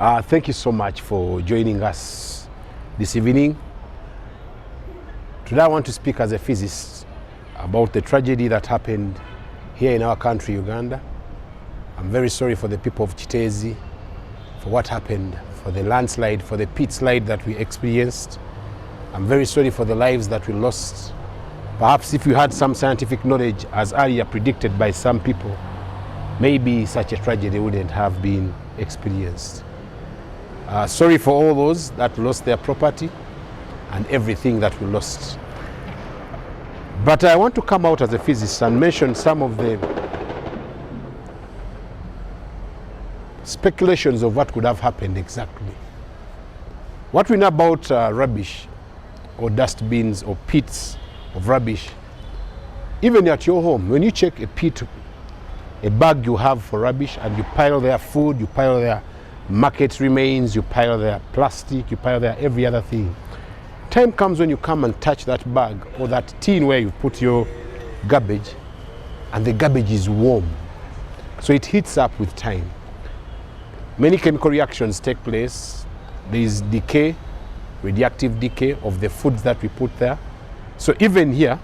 Thank you so much for joining us this evening. Today I want to speak as a physicist about the tragedy that happened here in our country, Uganda. I'm very sorry for the people of Kitezi, for what happened, for the landslide, for the pit slide that we experienced. I'm very sorry for the lives that we lost. Perhaps if you had some scientific knowledge, as earlier predicted by some people, maybe such a tragedy wouldn't have been experienced. Sorry for all those that lost their property and everything that we lost. But I want to come out as a physicist and mention some of the speculations of what could have happened exactly. What we know about rubbish or dust bins or pits of rubbish, even at your home, when you check a pit, a bag you have for rubbish, and you pile their food, you pile their market remains, you pile their plastic, you pile their every other thing. Time comes when you come and touch that bag or that tin where you put your garbage, and the garbage is warm. So it heats up with time. Many chemical reactions take place. There is decay, radioactive decay of the foods that we put there. So even here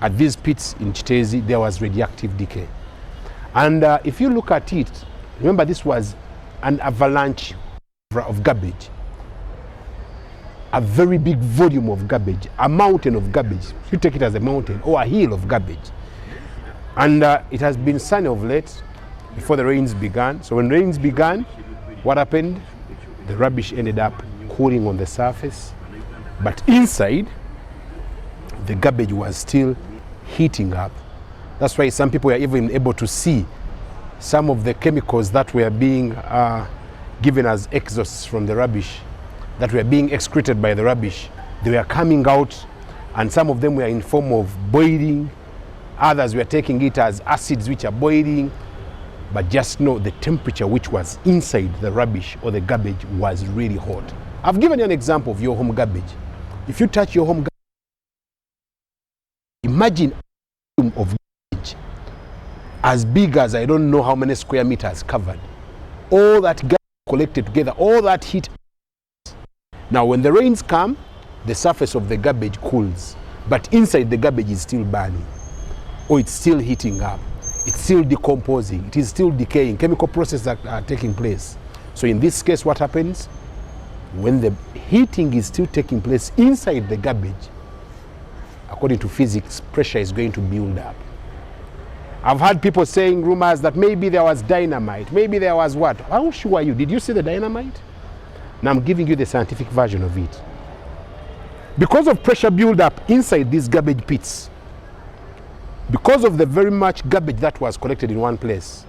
at these pits in Kitezi, there was radioactive decay. And if you look at it, remember this was an avalanche of garbage, a very big volume of garbage, a mountain of garbage. You take it as a mountain or a hill of garbage. And it has been sunny of late before the rains began. So when rains began, what happened? The rubbish ended up cooling on the surface, but inside, the garbage was still heating up. That's why some people were even able to see some of the chemicals that were being given as exhausts from the rubbish, that were being excreted by the rubbish. They were coming out, and some of them were in form of boiling. Others were taking it as acids which are boiling. But just know the temperature which was inside the rubbish or the garbage was really hot. I've given you an example of your home garbage. If you touch your home garbage, imagine a volume of garbage as big as I don't know how many square meters covered. All that garbage collected together, all that heat. Now when the rains come, the surface of the garbage cools, but inside the garbage is still burning, or it's still heating up. It's still decomposing, it is still decaying, chemical processes are taking place. So in this case, what happens? When the heating is still taking place inside the garbage, according to physics, pressure is going to build up. I've heard people saying rumors that maybe there was dynamite, maybe there was what? How sure are you? Did you see the dynamite? Now I'm giving you the scientific version of it. Because of pressure build up inside these garbage pits, because of the very much garbage that was collected in one place,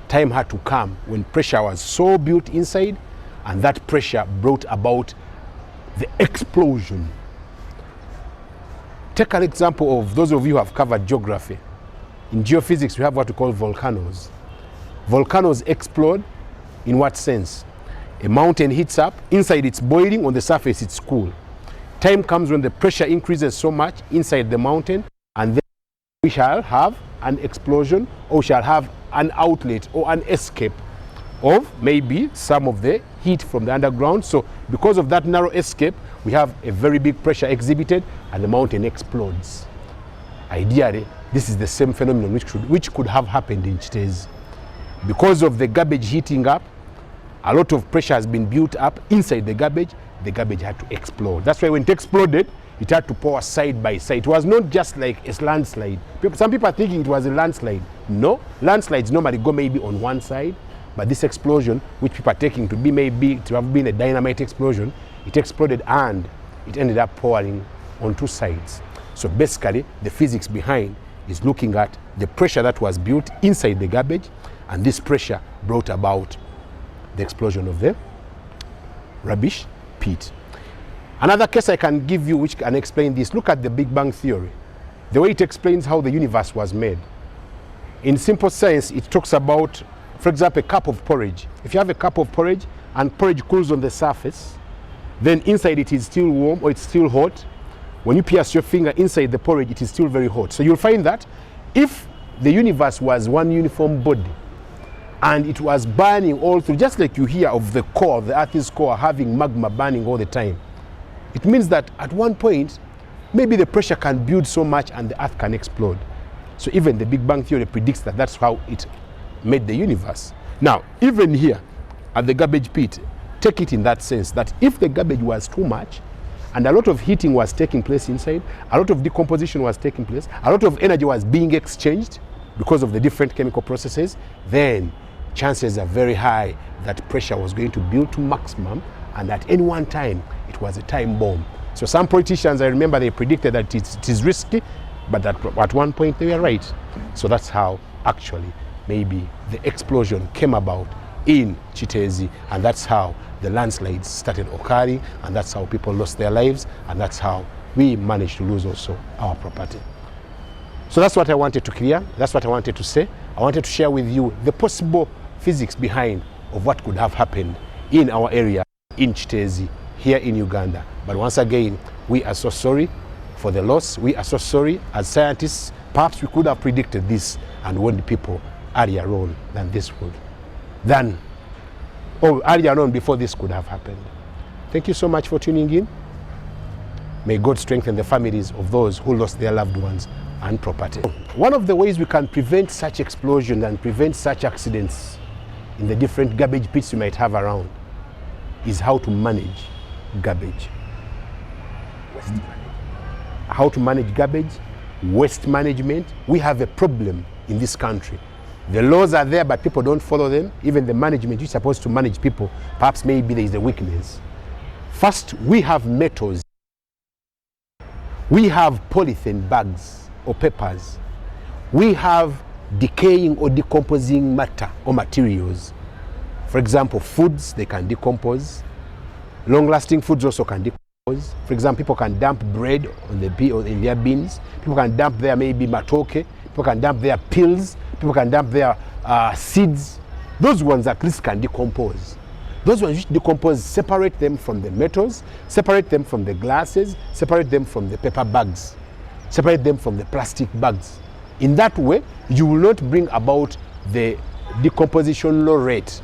time had to come when pressure was so built inside, and that pressure brought about the explosion. Take an example of those of you who have covered geography. In geophysics, we have what we call volcanoes. Volcanoes explode in what sense? A mountain heats up, inside it's boiling, on the surface it's cool. Time comes when the pressure increases so much inside the mountain, and then we shall have an explosion, or we shall have an outlet or an escape of maybe some of the heat from the underground. So because of that narrow escape, we have a very big pressure exhibited and the mountain explodes. Ideally, this is the same phenomenon which could have happened in Kitezi. Because of the garbage heating up, a lot of pressure has been built up inside the garbage had to explode. That's why when it exploded, it had to pour side by side. It was not just like a landslide. Some people are thinking it was a landslide. No, landslides normally go maybe on one side, but this explosion, which people are taking to be maybe to have been a dynamite explosion, it exploded and it ended up pouring on two sides. So basically, the physics behind is looking at the pressure that was built inside the garbage, and this pressure brought about the explosion of the rubbish pit. Another case I can give you which can explain this, look at the Big Bang Theory. The way it explains how the universe was made. In simple science, it talks about, for example, a cup of porridge. If you have a cup of porridge and porridge cools on the surface, then inside it is still warm or it's still hot. When you pierce your finger inside the porridge, it is still very hot. So you'll find that if the universe was one uniform body, and it was burning all through, just like you hear of the core, the Earth's core having magma burning all the time. It means that at one point, maybe the pressure can build so much and the Earth can explode. So even the Big Bang Theory predicts that that's how it made the universe. Now, even here at the garbage pit, take it in that sense that if the garbage was too much and a lot of heating was taking place inside, a lot of decomposition was taking place, a lot of energy was being exchanged because of the different chemical processes, then chances are very high that pressure was going to build to maximum, and at any one time it was a time bomb. So some politicians, I remember, they predicted that it is risky, but that at one point they were right. So that's how actually maybe the explosion came about in Kitezi, and that's how the landslides started occurring, and that's how people lost their lives, and that's how we managed to lose also our property. So that's what I wanted to clear, that's what I wanted to say. I wanted to share with you the possible physics behind of what could have happened in our area, in Kitezi, here in Uganda. But once again, we are so sorry for the loss. We are so sorry as scientists. Perhaps we could have predicted this and warned people earlier on than this would. Earlier on before this could have happened. Thank you so much for tuning in. May God strengthen the families of those who lost their loved ones and property. One of the ways we can prevent such explosions and prevent such accidents in the different garbage pits you might have around is how to manage garbage. How to manage garbage, waste management. We have a problem in this country. The laws are there, but people don't follow them. Even the management, you're supposed to manage people, perhaps maybe there is a weakness. First, we have metals. We have polythene bags or papers. We have decaying or decomposing matter or materials. For example, foods, they can decompose. Long-lasting foods also can decompose. For example, people can dump bread on in their bins. People can dump their maybe matoke. People can dump their pills. People can dump their seeds. Those ones at least can decompose. Those ones which decompose, separate them from the metals, separate them from the glasses, separate them from the paper bags, separate them from the plastic bags. In that way, you will not bring about the decomposition low rate,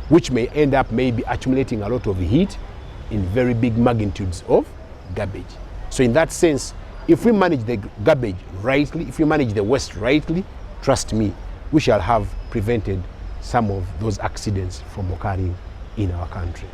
which may end up maybe accumulating a lot of heat in very big magnitudes of garbage. So in that sense, if we manage the garbage rightly, if we manage the waste rightly, trust me, we shall have prevented some of those accidents from occurring in our country.